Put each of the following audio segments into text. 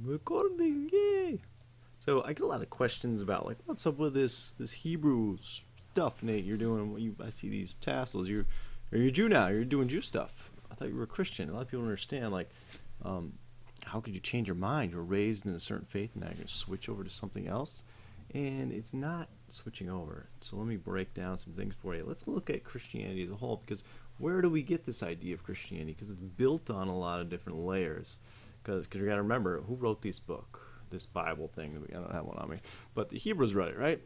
Recording, yay! So I get a lot of questions about like, what's up with this Hebrew stuff, Nate? You're doing I see these tassels. You're a Jew now. You're doing Jew stuff. I thought you were a Christian. A lot of people don't understand like, um, how could you change your mind? You were raised in a certain faith, and now you're gonna switch over to something else, and it's not switching over. So let me break down some things for you. Let's look at Christianity as a whole, because where do we get this idea of Christianity? Because it's built on a lot of different layers. Because you got to remember who wrote this book, this Bible thing. I don't have one on me, but the Hebrews wrote it, right?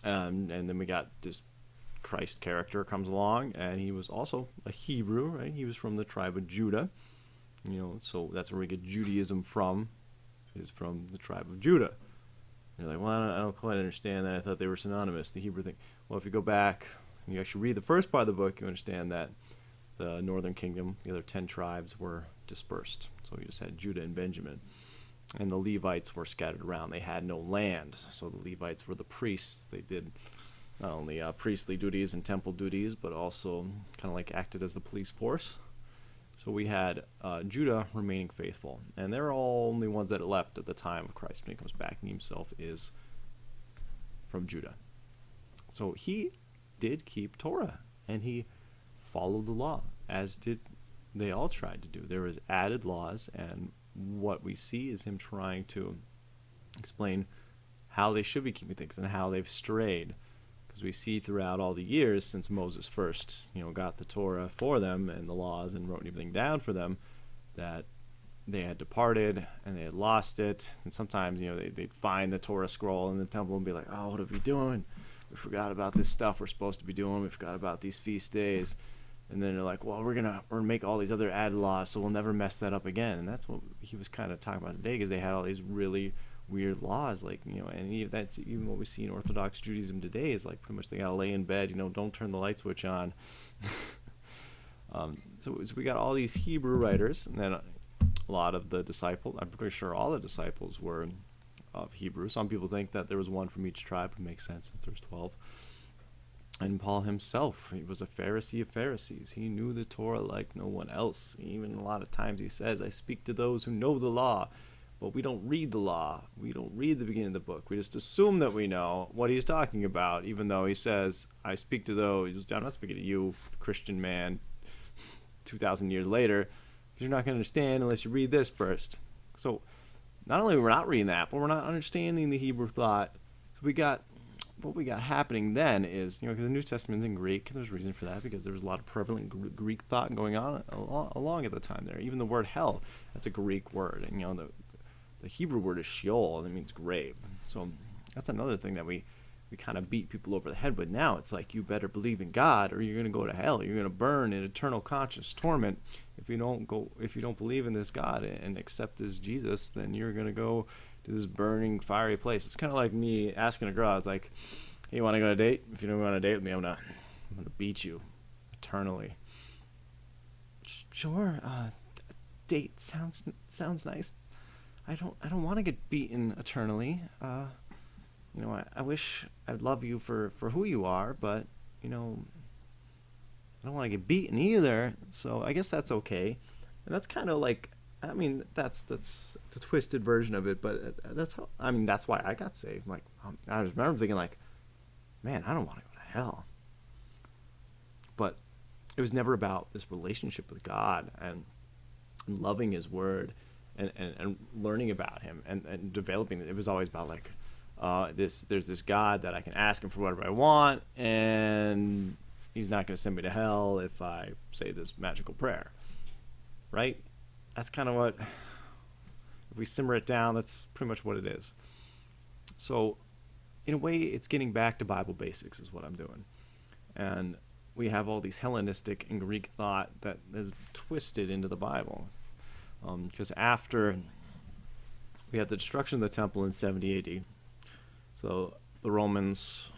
And then we got this Christ character comes along, and he was also a Hebrew, right? He was from the tribe of Judah, so that's where we get Judaism from, is from the tribe of Judah. And you're like, well, I don't quite understand that. I thought they were synonymous, the Hebrew thing. Well, if you go back and you actually read the first part of the book, you understand that the northern kingdom, the other 10 tribes, were dispersed. So you just had Judah and Benjamin. And the Levites were scattered around. They had no land. So the Levites were the priests. They did not only priestly duties and temple duties, but also kind of like acted as the police force. So we had Judah remaining faithful. And they're all only ones that are left at the time of Christ when he comes back. And he himself is from Judah. So he did keep Torah. And he followed the law, as did they all tried to do. There was added laws, and what we see is him trying to explain how they should be keeping things and how they've strayed. Because we see throughout all the years since Moses first, got the Torah for them and the laws and wrote everything down for them, that they had departed and they had lost it. And sometimes, they'd find the Torah scroll in the temple and be like, oh, what are we doing? We forgot about this stuff we're supposed to be doing. We forgot about these feast days. And then they're like, well, we're gonna make all these other added laws, so we'll never mess that up again. And that's what he was kind of talking about today, because they had all these really weird laws, like, and that's even what we see in Orthodox Judaism today, is like pretty much they gotta lay in bed, don't turn the light switch on. So we got all these Hebrew writers, and then a lot of the disciples, I'm pretty sure all the disciples were of Hebrew. Some people think that there was one from each tribe. It makes sense since there's 12. And Paul himself, he was a Pharisee of Pharisees. He knew the Torah like no one else. Even a lot of times he says, I speak to those who know the law, but we don't read the law. We don't read the beginning of the book. We just assume that we know what he's talking about, even though he says, I speak to those. I'm not speaking to you, Christian man, 2,000 years later, because you're not going to understand unless you read this first. So not only we're not reading that, but we're not understanding the Hebrew thought. So what we got happening then is, because the New Testament's in Greek, and there's a reason for that, because there was a lot of prevalent Greek thought going on along at the time there. Even the word hell, that's a Greek word, and the Hebrew word is Sheol, and it means grave. So that's another thing that we kind of beat people over the head with now. It's like, you better believe in God, or you're going to go to hell. You're going to burn in eternal conscious torment if you don't believe in this God and accept this Jesus. Then you're going to go to this burning, fiery place. It's kind of like me asking a girl. I was like, hey, you want to go on a date? If you don't go on a date with me, I'm gonna beat you eternally. Sure. Date sounds nice. I don't want to get beaten eternally. I wish I'd love you for who you are, but I don't want to get beaten either. So I guess that's okay. And that's kind of like, that's the twisted version of it, but that's why I got saved. Like, I just remember thinking like, man, I don't want to go to hell. But it was never about this relationship with God and loving his word and learning about him and developing it. It was always about like, there's this God that I can ask him for whatever I want, and he's not going to send me to hell if I say this magical prayer, right? That's kind of what, if we simmer it down, that's pretty much what it is. So in a way, it's getting back to Bible basics is what I'm doing. And we have all these Hellenistic and Greek thought that is twisted into the Bible. Because after we had the destruction of the temple in 70 AD, so the Romans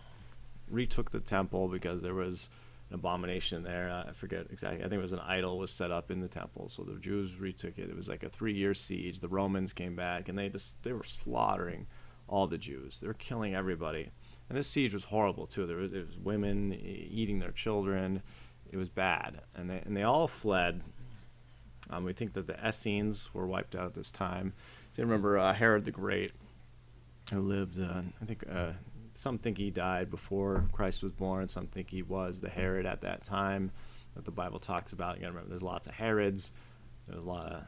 retook the temple because there was an abomination there. I forget exactly. I think it was an idol was set up in the temple. So the Jews retook it. It was like a 3-year siege. The Romans came back, and they were slaughtering all the Jews. They were killing everybody. And this siege was horrible too. It was women eating their children. It was bad. And they all fled We think that the Essenes were wiped out at this time. So you remember Herod the Great, who lived, I think, some think he died before Christ was born. Some think he was the Herod at that time that the Bible talks about. You gotta remember, there's lots of Herods. There's a lot of...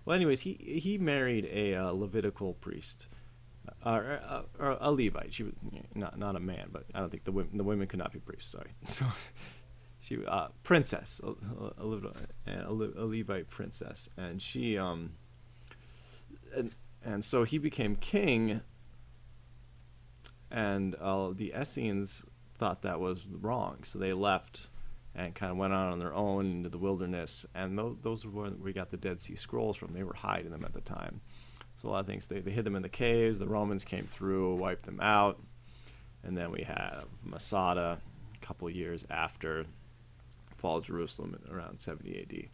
Well, anyways, he married a Levitical priest, or a Levite. She was not a man, but I don't think the women could not be priests. Sorry. So she princess, a Levite princess, and she and so he became king, and the Essenes thought that was wrong, so they left and kind of went on their own into the wilderness, and those were where we got the Dead Sea Scrolls from. They were hiding them at the time. So a lot of things, they hid them in the caves. The Romans came through, wiped them out, and then we have Masada a couple years after fall of Jerusalem around 70 AD.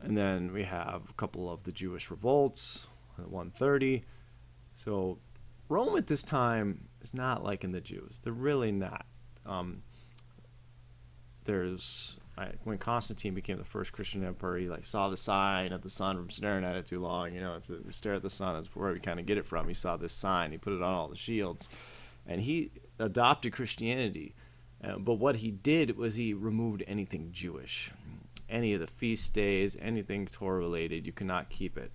And then we have a couple of the Jewish revolts at 130. So Rome at this time is not liking the Jews. They're really not. When Constantine became the first Christian emperor, he saw the sign of the sun from staring at it too long. It's stare at the sun. That's where we kind of get it from. He saw this sign. He put it on all the shields, and he adopted Christianity. But what he did was he removed anything Jewish, any of the feast days, anything Torah related. You cannot keep it,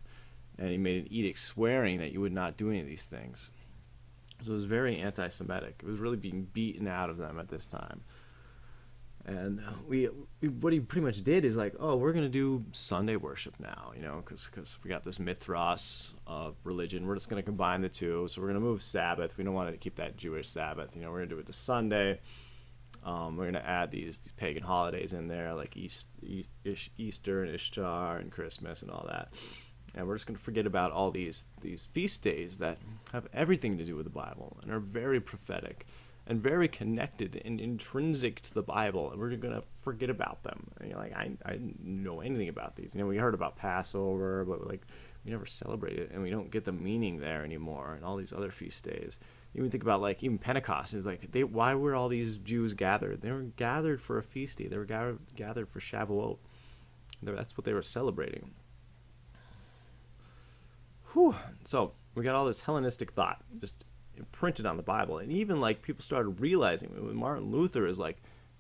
and he made an edict swearing that you would not do any of these things. So it was very anti-Semitic. It was really being beaten out of them at this time. And what he pretty much did is we're going to do Sunday worship now, because we got this Mithras religion. We're just going to combine the two. So we're going to move Sabbath. We don't want to keep that Jewish Sabbath. We're going to do it to Sunday. We're going to add these pagan holidays in there, like Easter and Ishtar and Christmas and all that. And we're just going to forget about all these feast days that have everything to do with the Bible and are very prophetic and very connected and intrinsic to the Bible, and we're going to forget about them. And I didn't know anything about these. We heard about Passover, but we never celebrate it, and we don't get the meaning there anymore, and all these other feast days. Even think about even Pentecost. It's why were all these Jews gathered? They were gathered for a feast day. They were gathered for Shavuot. That's what they were celebrating. Whew. So we got all this Hellenistic thought just imprinted on the Bible, and even people started realizing when Martin Luther is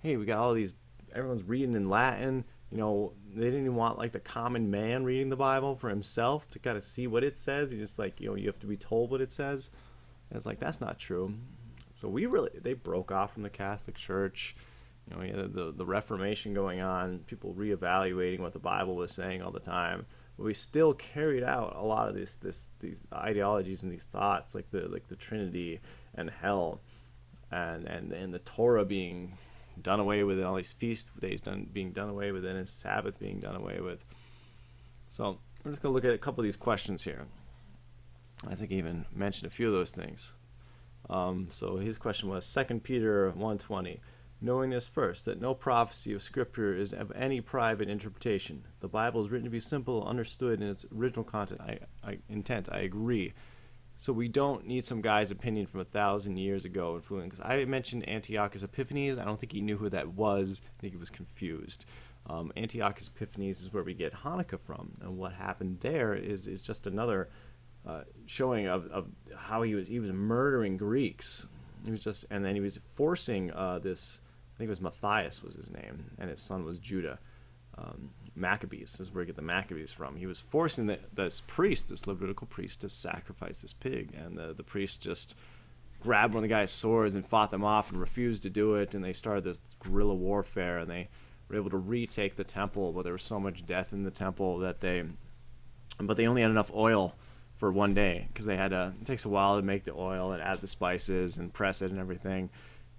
hey, we got all these, everyone's reading in Latin. They didn't even want the common man reading the Bible for himself to kind of see what it says. He just you have to be told what it says. And it's that's not true. So they broke off from the Catholic Church. We had the Reformation going on, people reevaluating what the Bible was saying all the time. But we still carried out a lot of these ideologies and these thoughts, like the Trinity and hell, and the Torah being done away with, and all these feast days being done away with, and Sabbath being done away with. So we're just gonna look at a couple of these questions here. I think he even mentioned a few of those things. So his question was 2 Peter 1:20. Knowing this first, that no prophecy of Scripture is of any private interpretation. The Bible is written to be simple, understood in its original content. Intent. I agree. So we don't need some guy's opinion from 1,000 years ago influencing. Because I mentioned Antiochus Epiphanes. I don't think he knew who that was. I think he was confused. Antiochus Epiphanes is where we get Hanukkah from, and what happened there is just another showing of how he was murdering Greeks. And then he was forcing this. I think it was Matthias was his name, and his son was Judah. Maccabees, this is where we get the Maccabees from. He was forcing this Levitical priest, to sacrifice this pig, and the priest just grabbed one of the guy's swords and fought them off and refused to do it, and they started this guerrilla warfare, and they were able to retake the temple, but there was so much death in the temple but they only had enough oil for one day, because it takes a while to make the oil and add the spices and press it and everything,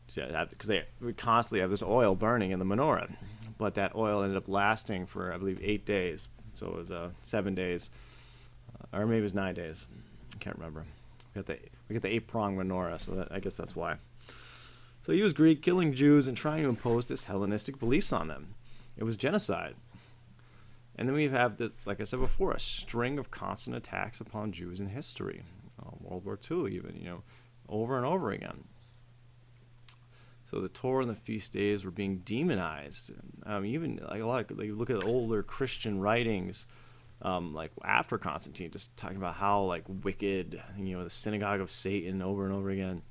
because they would constantly have this oil burning in the menorah. But that oil ended up lasting for, I believe, 8 days. So it was 7 days, or maybe it was 9 days. I can't remember. We got the 8-pronged menorah, so I guess that's why. So he was Greek, killing Jews and trying to impose this Hellenistic beliefs on them. It was genocide. And then we have, like I said before, a string of constant attacks upon Jews in history. World War II even, over and over again. So the Torah and the feast days were being demonized. Even like a lot of, like, look at older Christian writings, like after Constantine, just talking about how like wicked, the synagogue of Satan over and over again.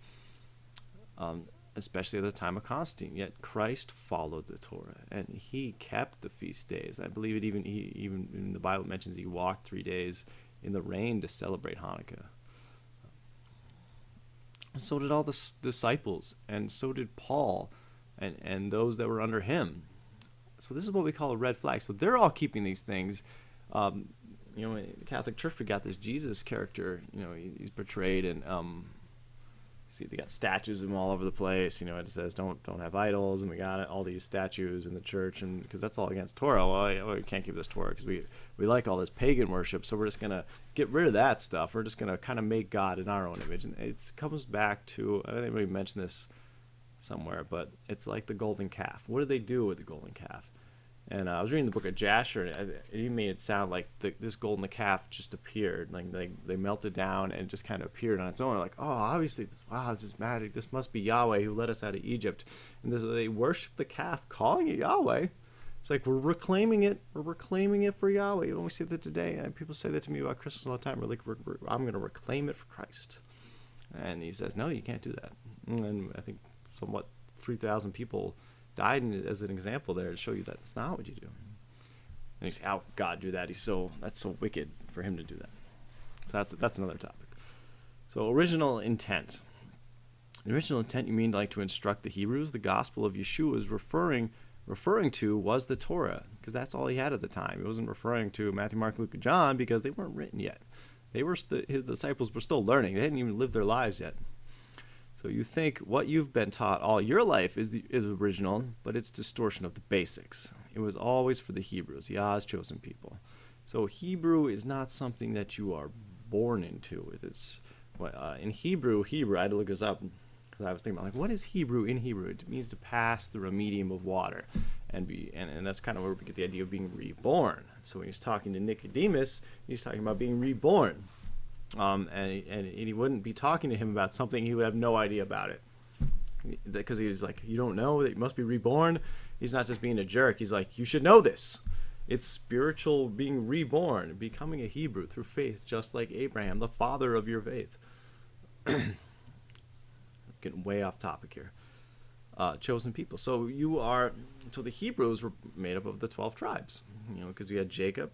Especially at the time of Constantine. Yet Christ followed the Torah and he kept the feast days. I believe it even in the Bible mentions he walked 3 days in the rain to celebrate Hanukkah. So did all the disciples, and so did Paul, and those that were under him. So this is what we call a red flag. So they're all keeping these things. The Catholic Church, we got this Jesus character. He's portrayed, and see, they got statues of him all over the place. It says don't have idols, and we got all these statues in the church, and because that's all against Torah. Well, we can't keep this Torah because we like all this pagan worship, so we're just gonna get rid of that stuff. We're just gonna kind of make God in our own image, and it comes back to, I think we mentioned this somewhere, but it's like the golden calf. What did they do with the golden calf? And I was reading the book of Jasher, and it even made it sound like this golden calf just appeared. Like they melted down and just kind of appeared on its own. Like, oh, obviously, this is magic. This must be Yahweh who led us out of Egypt. And they worship the calf, calling it Yahweh. It's like we're reclaiming it. We're reclaiming it for Yahweh. When we say that today, and people say that to me about Christmas all the time. We're like, I'm going to reclaim it for Christ. And he says, no, you can't do that. And I think somewhat 3,000 people died as an example there to show you that it's not what you do. And you say, how could God do that? That's so wicked for him to do that. So that's another topic. So original intent. The original intent, you mean like to instruct the Hebrews? The gospel of Yeshua is referring to was the Torah, because that's all he had at the time. He wasn't referring to Matthew, Mark, Luke, and John because they weren't written yet. His disciples were still learning. They hadn't even lived their lives yet. So you think what you've been taught all your life is original, but it's distortion of the basics. It was always for the Hebrews, Yah's chosen people. So Hebrew is not something that you are born into. It's in Hebrew, I had to look this up because I was thinking about, like, what is Hebrew in Hebrew? It means to pass through a medium of water, and that's kind of where we get the idea of being reborn. So when he's talking to Nicodemus, he's talking about being reborn. And he wouldn't be talking to him about something he would have no idea about it, because he's like, you don't know that you must be reborn. He's not just being a jerk. He's like, you should know this. It's spiritual being reborn, becoming a Hebrew through faith, just like Abraham, the father of your faith. Getting way off topic here. Chosen people. So the Hebrews were made up of the 12 tribes, because we had Jacob.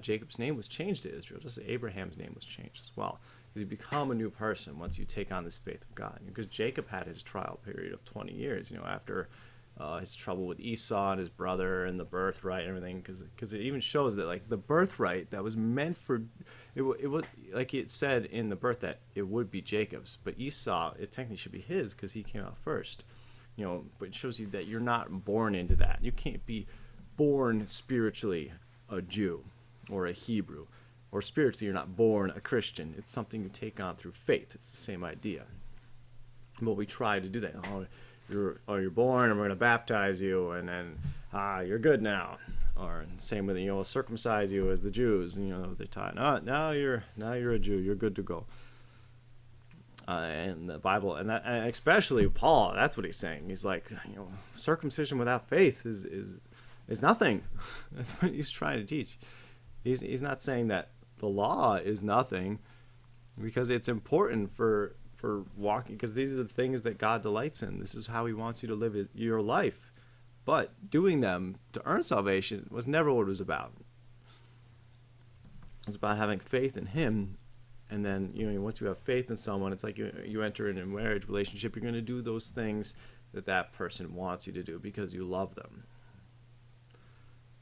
Jacob's name was changed to Israel, just as Abraham's name was changed as well. Because you become a new person once you take on this faith of God. Because Jacob had his trial period of 20 years, after his trouble with Esau and his brother and the birthright and everything. Because it even shows that, like, the birthright that was meant for, it would, like it said in the birth that it would be Jacob's. But Esau, it technically should be his because he came out first. But it shows you that you're not born into that. You can't be born spiritually a Jew or a Hebrew, or spiritually you're not born a Christian. It's something you take on through faith. It's the same idea. But we try to do that. You're born, and we're going to baptize you, and then you're good now. Or same with, we'll circumcise you as the Jews. And, they taught, now you're a Jew. You're good to go. And the Bible, and especially Paul, that's what he's saying. He's like, circumcision without faith is nothing. That's what he's trying to teach. He's not saying that the law is nothing, because it's important for walking, because these are the things that God delights in. This is how he wants you to live your life. But doing them to earn salvation was never what it was about. It's about having faith in him, and then once you have faith in someone, it's like you enter in a marriage relationship. You're going to do those things that person wants you to do because you love them.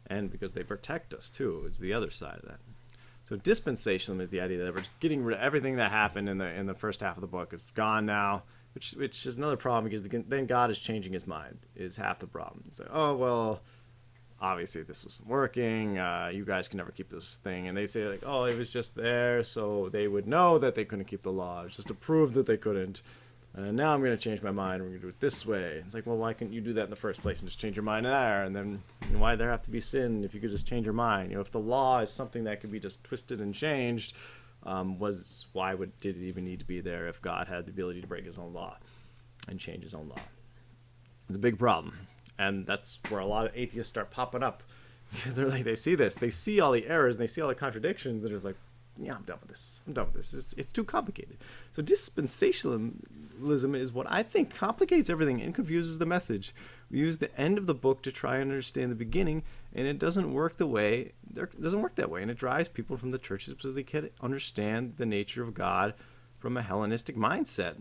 And because they protect us too. It's the other side of that. So dispensationalism is the idea that we're getting rid of everything that happened in the first half of the book. It's gone now, which is another problem, because then God is changing his mind, is half the problem. It's like, oh, well, obviously this wasn't working. You guys can never keep this thing. And they say, like, oh, it was just there so they would know that they couldn't keep the law. It's just to prove that they couldn't. And now I'm going to change my mind. We're going to do it this way. It's like, well, why couldn't you do that in the first place and just change your mind there? And then why did there have to be sin if you could just change your mind? If the law is something that could be just twisted and changed, did it even need to be there if God had the ability to break his own law and change his own law? It's a big problem. And that's where a lot of atheists start popping up. Because they're like, they see this, they see all the errors, and they see all the contradictions, and it's like, yeah, I'm done with this. I'm done with this. It's too complicated. So dispensationalism is what I think complicates everything and confuses the message. We use the end of the book to try and understand the beginning, and it doesn't work that way, and it drives people from the churches because they can't understand the nature of God from a Hellenistic mindset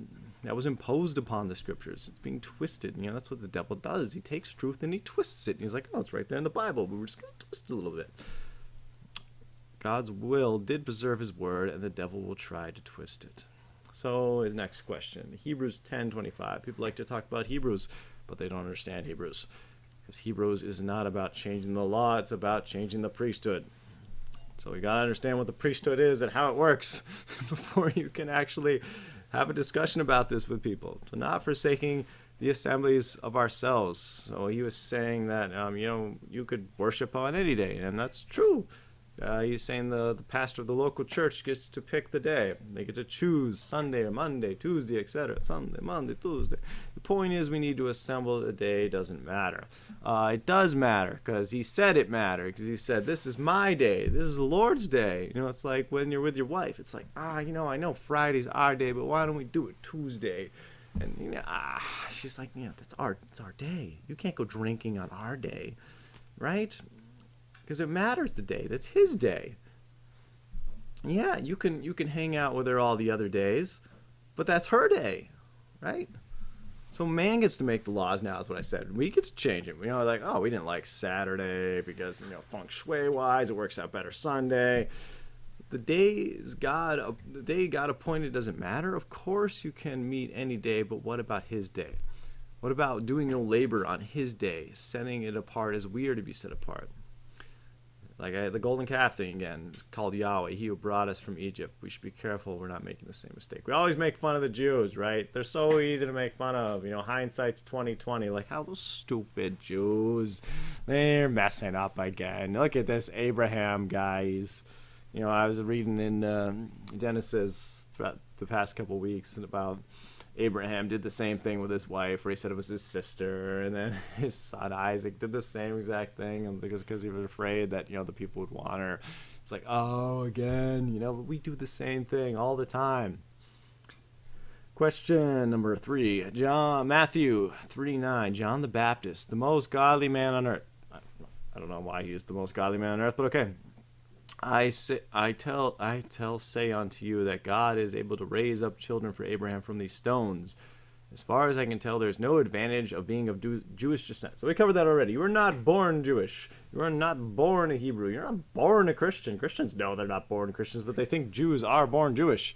that was imposed upon the scriptures. It's being twisted. That's what the devil does. He takes truth and he twists it. And he's like, oh, it's right there in the Bible, but we're just going to twist it a little bit. God's will did preserve his word, and the devil will try to twist it. So his next question, Hebrews 10:25. People like to talk about Hebrews, but they don't understand Hebrews. Because Hebrews is not about changing the law, it's about changing the priesthood. So we got to understand what the priesthood is and how it works before you can actually have a discussion about this with people. So not forsaking the assemblies of ourselves. So he was saying that, you could worship on any day, and that's true. He's saying the pastor of the local church gets to pick the day. They get to choose Sunday or Monday, Tuesday, etc. Sunday, Monday, Tuesday. The point is we need to assemble. The day doesn't matter. It does matter because he said it mattered. Because he said, this is my day. This is the Lord's day. It's like when you're with your wife. It's like, I know Friday's our day, but why don't we do it Tuesday? And, she's like, it's our day. You can't go drinking on our day, right? Because it matters the day. That's his day. Yeah, you can hang out with her all the other days, but that's her day, right? So man gets to make the laws now, is what I said. We get to change it. We didn't like Saturday because, feng shui wise, it works out better Sunday. The day God appointed doesn't matter. Of course you can meet any day, but what about his day? What about doing your labor on his day, setting it apart as we are to be set apart? Like the golden calf thing again, it's called Yahweh, he who brought us from Egypt. We should be careful we're not making the same mistake. We always make fun of the Jews, right? They're so easy to make fun of. Hindsight's 2020. Like, how those stupid Jews, they're messing up again. Look at this Abraham, guys. I was reading in Genesis throughout the past couple weeks about Abraham did the same thing with his wife, where he said it was his sister, and then his son Isaac did the same exact thing, and because he was afraid that the people would want her. It's like, oh, again, we do the same thing all the time. Question number 3, Matthew 3:9. John the Baptist, the most godly man on earth. I don't know why he is the most godly man on earth, but okay. I say unto you that God is able to raise up children for Abraham from these stones. As far as I can tell, there's no advantage of being of Jewish descent. So we covered that already. You were not born Jewish. You are not born a Hebrew. You're not born a Christian. Christians know they're not born Christians, but they think Jews are born Jewish.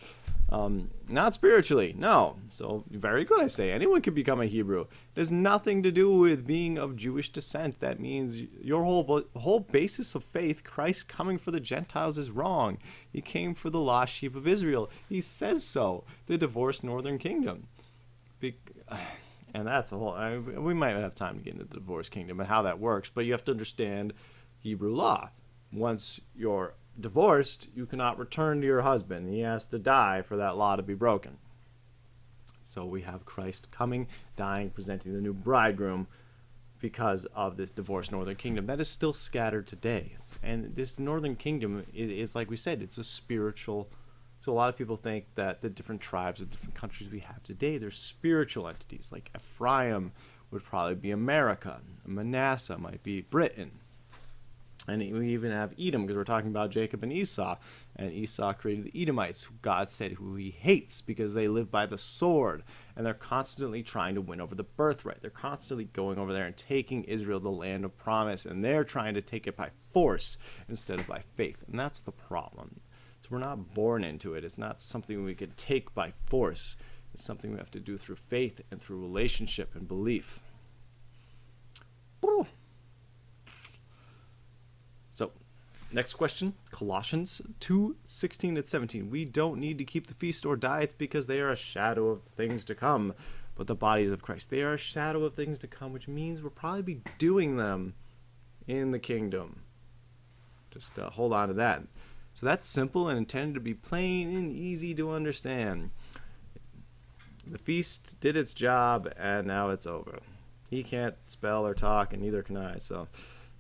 Not spiritually, no. So very good, I say. Anyone can become a Hebrew. It has nothing to do with being of Jewish descent. That means your whole basis of faith, Christ coming for the Gentiles, is wrong. He came for the lost sheep of Israel. He says so. The divorced northern kingdom. And that's a whole... we might not have time to get into the divorced kingdom and how that works, but you have to understand Hebrew law. Once you're divorced, you cannot return to your husband. He has to die for that law to be broken. So we have Christ coming, dying, presenting the new bridegroom because of this divorced northern kingdom that is still scattered today. And this northern kingdom is, like we said, it's a spiritual. So a lot of people think that the different tribes, the different countries we have today, they're spiritual entities. Like Ephraim would probably be America. Manasseh might be Britain. And we even have Edom, because we're talking about Jacob and Esau. And Esau created the Edomites, who God said who he hates because they live by the sword. And they're constantly trying to win over the birthright. They're constantly going over there and taking Israel, the land of promise. And they're trying to take it by force instead of by faith. And that's the problem. So we're not born into it. It's not something we can take by force. It's something we have to do through faith and through relationship and belief. So, next question, Colossians 2:16-17. We don't need to keep the feast or diets because they are a shadow of things to come, but the bodies of Christ. They are a shadow of things to come, which means we'll probably be doing them in the kingdom. Just hold on to that. So that's simple and intended to be plain and easy to understand. The feast did its job, and now it's over. He can't spell or talk, and neither can I, so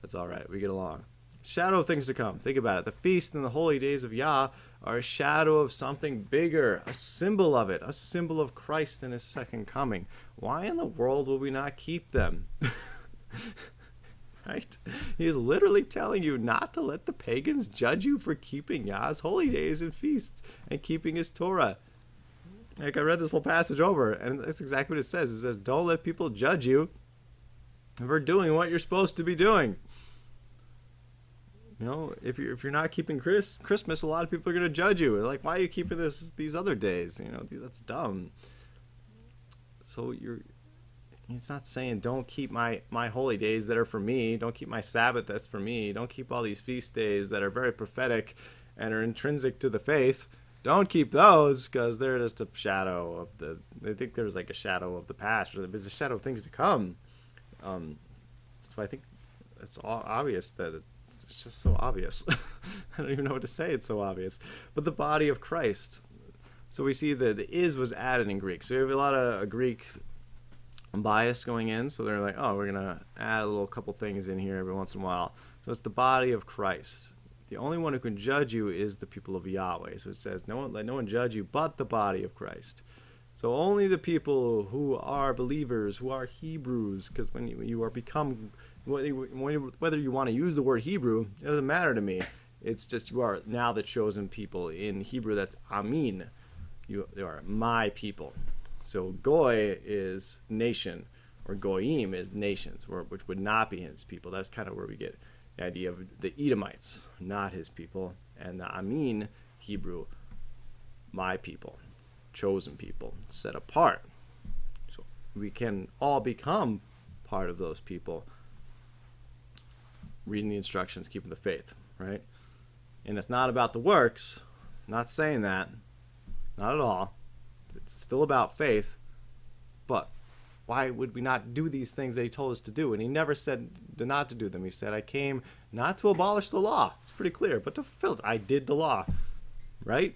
that's all right. We get along. Shadow of things to come. Think about it. The feast and the holy days of Yah are a shadow of something bigger, a symbol of it, a symbol of Christ and his second coming. Why in the world will we not keep them? Right? He is literally telling you not to let the pagans judge you for keeping Yah's holy days and feasts and keeping his Torah. Like, I read this whole passage over, and that's exactly what it says. It says, don't let people judge you for doing what you're supposed to be doing. You know, if you're not keeping Christmas, a lot of people are going to judge you. They're like, why are you keeping these other days? You know, that's dumb. So it's not saying don't keep my holy days that are for me. Don't keep my Sabbath that's for me. Don't keep all these feast days that are very prophetic and are intrinsic to the faith. Don't keep those because they're just a shadow of I think there's like a shadow of the past, or there's a shadow of things to come. So I think it's all obvious that it's just so obvious. I don't even know what to say. It's so obvious. But the body of Christ. So we see that the is was added in Greek. So we have a lot of Greek bias going in. So they're like, oh, we're going to add a little couple things in here every once in a while. So it's the body of Christ. The only one who can judge you is the people of Yahweh. So it says, let no one judge you but the body of Christ. So only the people who are believers, who are Hebrews, because when you are become, whether you want to use the word Hebrew, it doesn't matter to me. It's just you are now the chosen people. In Hebrew, that's Amin. You are my people. So Goy is nation, or Goyim is nations, which would not be his people. That's kind of where we get the idea of the Edomites, not his people, and the Amin, Hebrew, my people, chosen people, set apart. So we can all become part of those people, reading the instructions, keeping the faith, right? And it's not about the works, not saying that, not at all. It's still about faith, but why would we not do these things that he told us to do? And he never said not to do them. He said, I came not to abolish the law. It's pretty clear, but to fulfill it. I did the law, right?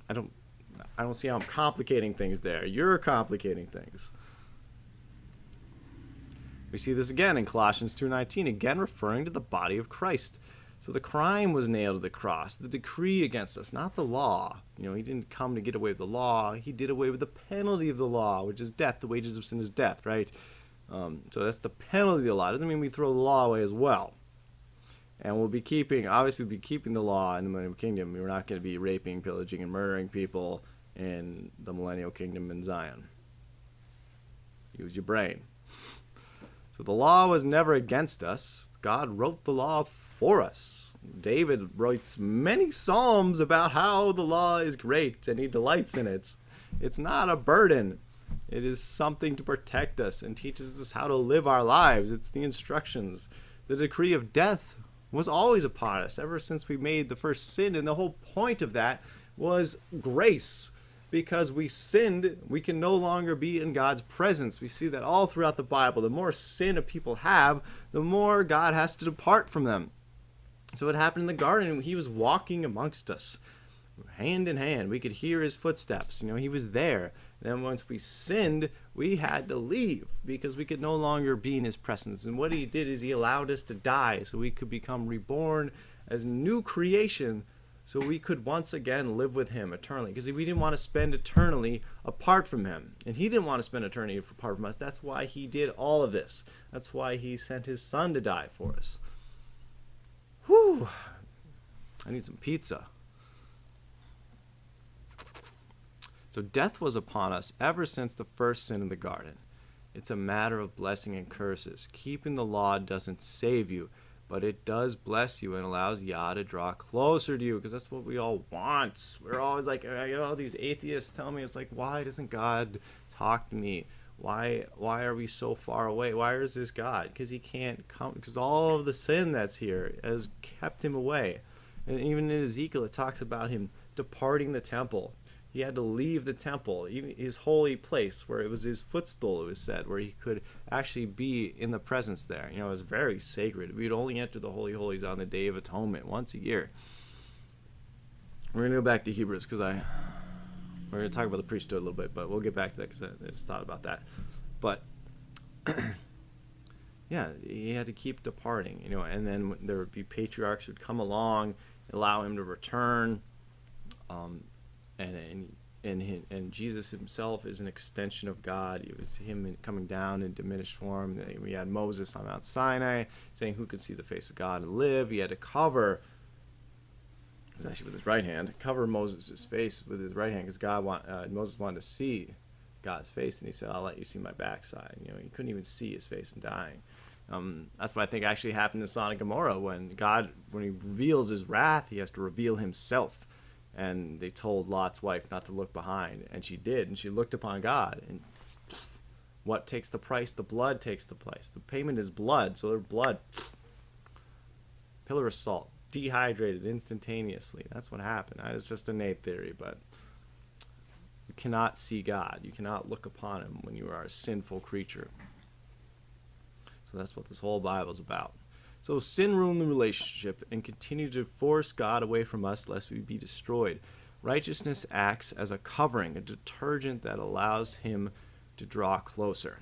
I don't see how I'm complicating things there. You're complicating things. We see this again in Colossians 2:19, again referring to the body of Christ. So the crime was nailed to the cross, the decree against us, not the law. You know, he didn't come to get away with the law. He did away with the penalty of the law, which is death. The wages of sin is death, right? So that's the penalty of the law. It doesn't mean we throw the law away as well. And we'll be keeping the law in the millennial kingdom. We're not going to be raping, pillaging, and murdering people in the millennial kingdom in Zion. Use your brain. So the law was never against us. God wrote the law for us. David writes many psalms about how the law is great and he delights in it. It's not a burden. It is something to protect us and teaches us how to live our lives. It's the instructions. The decree of death was always upon us ever since we made the first sin, and the whole point of that was grace. Because we sinned, we can no longer be in God's presence. We see that all throughout the Bible. The more sin a people have, the more God has to depart from them. So it happened in the garden. He was walking amongst us, hand in hand. We could hear his footsteps. You know, he was there. Then once we sinned, we had to leave because we could no longer be in his presence. And what he did is he allowed us to die so we could become reborn as new creation, so we could once again live with him eternally. Because we didn't want to spend eternally apart from him. And he didn't want to spend eternity apart from us. That's why he did all of this. That's why he sent his son to die for us. Whew. I need some pizza. So death was upon us ever since the first sin in the garden. It's a matter of blessing and curses. Keeping the law doesn't save you, but it does bless you and allows Yah to draw closer to you, because that's what we all want. We're always like, all these atheists tell me, it's like, why doesn't God talk to me? Why are we so far away? Why is this God? Because he can't come, because all of the sin that's here has kept him away. And even in Ezekiel, it talks about him departing the temple. He had to leave the temple, even his holy place, where it was his footstool, it was said, where he could actually be in the presence there. You know, it was very sacred. We would only enter the Holy Holies on the Day of Atonement once a year. We're going to go back to Hebrews because we're going to talk about the priesthood a little bit, but we'll get back to that because I just thought about that. But yeah, he had to keep departing, and then there would be patriarchs who'd come along, allow him to return, um, and Jesus himself is an extension of God. It was him coming down in diminished form. We had Moses on Mount Sinai saying, "Who can see the face of God and live?" He had to cover, it was actually with his right hand, cover Moses' face with his right hand because Moses wanted to see God's face, and he said, "I'll let you see my backside." He couldn't even see his face in dying. That's what I think actually happened in Sodom and Gomorrah when he reveals his wrath, he has to reveal himself. And they told Lot's wife not to look behind, and she did, and she looked upon God. And what takes the price? The blood takes the price. The payment is blood, so their blood, pillar of salt, dehydrated instantaneously. That's what happened. It's just a Nate theory, but you cannot see God. You cannot look upon him when you are a sinful creature. So that's what this whole Bible is about. So sin ruined the relationship and continued to force God away from us lest we be destroyed. Righteousness acts as a covering, a detergent that allows him to draw closer.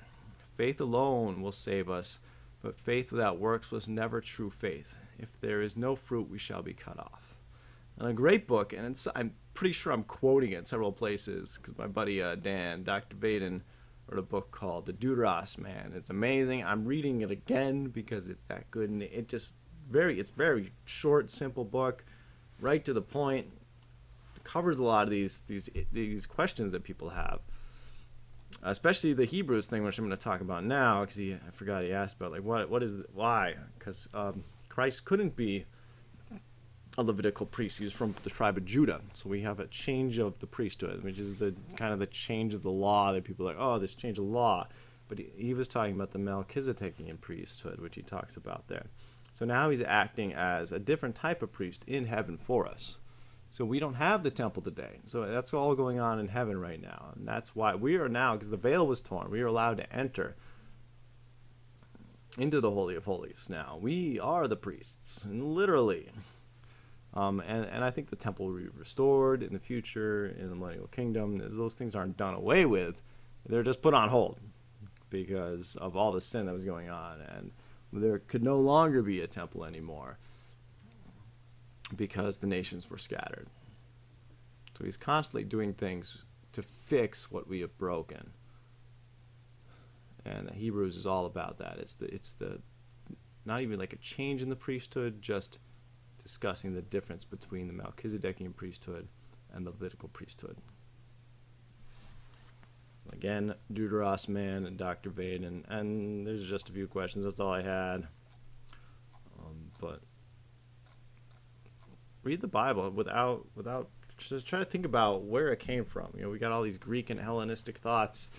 Faith alone will save us, but faith without works was never true faith. If there is no fruit, we shall be cut off. And a great book, and I'm pretty sure I'm quoting it several places because my buddy Dan, Dr. Baden, wrote a book called The Deuteros Man. It's amazing. I'm reading it again because it's that good, and it's very short, simple book, right to the point. It covers a lot of these questions that people have, especially the Hebrews thing, which I'm going to talk about now because I forgot he asked about why, because Christ couldn't be a Levitical priest. He was from the tribe of Judah, so we have a change of the priesthood, which is the kind of the change of the law that people are like, oh, this change of law. But he was talking about the Melchizedekian priesthood, which he talks about there. So now he's acting as a different type of priest in heaven for us. So we don't have the temple today. So that's all going on in heaven right now, and that's why we are now, because the veil was torn, we are allowed to enter into the Holy of Holies now. We are the priests, and literally. And I think the temple will be restored in the future in the millennial kingdom. Those things aren't done away with. They're just put on hold because of all the sin that was going on. And there could no longer be a temple anymore because the nations were scattered. So he's constantly doing things to fix what we have broken. And Hebrews is all about that. It's the not even like a change in the priesthood, just discussing the difference between the Melchizedekian priesthood and the Levitical priesthood. Again, Deuteros Man and Dr. Vaden, and there's just a few questions. That's all I had. But read the Bible without just try to think about where it came from. We got all these Greek and Hellenistic thoughts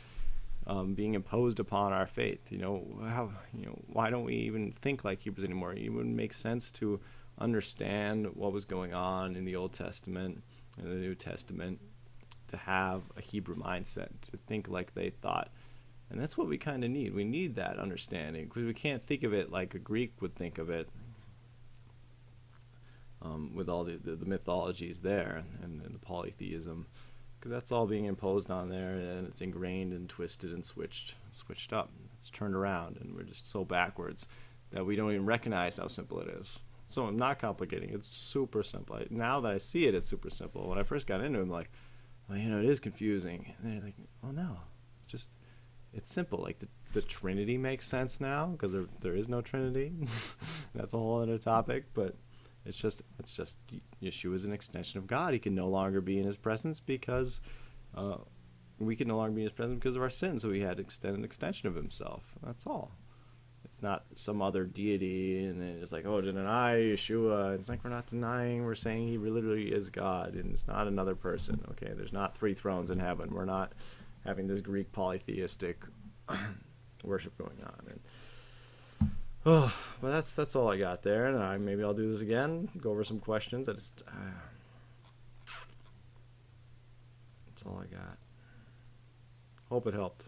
being imposed upon our faith. Why don't we even think like Hebrews anymore? It wouldn't make sense to understand what was going on in the Old Testament and the New Testament to have a Hebrew mindset, to think like they thought. And that's what we kind of need. We need that understanding because we can't think of it like a Greek would think of it, with all the mythologies there and the polytheism, because that's all being imposed on there, and it's ingrained and twisted and switched up. It's turned around, and we're just so backwards that we don't even recognize how simple it is. So I'm not complicating. It's super simple. Now that I see it, it's super simple. When I first got into it, I'm like, well, it is confusing. And they're like, oh no, it's simple. Like the Trinity makes sense now because there is no Trinity. That's a whole other topic. But it's just Yeshua is an extension of God. He can no longer be in His presence because we can no longer be in His presence because of our sins. So He had to extend an extension of Himself. That's all. It's not some other deity, and it's like, oh, to deny Yeshua. It's like we're not denying. We're saying He literally is God, and it's not another person. Okay, there's not 3 thrones in heaven. We're not having this Greek polytheistic worship going on. And but that's all I got there, and maybe I'll do this again. Go over some questions. That's all I got. Hope it helped.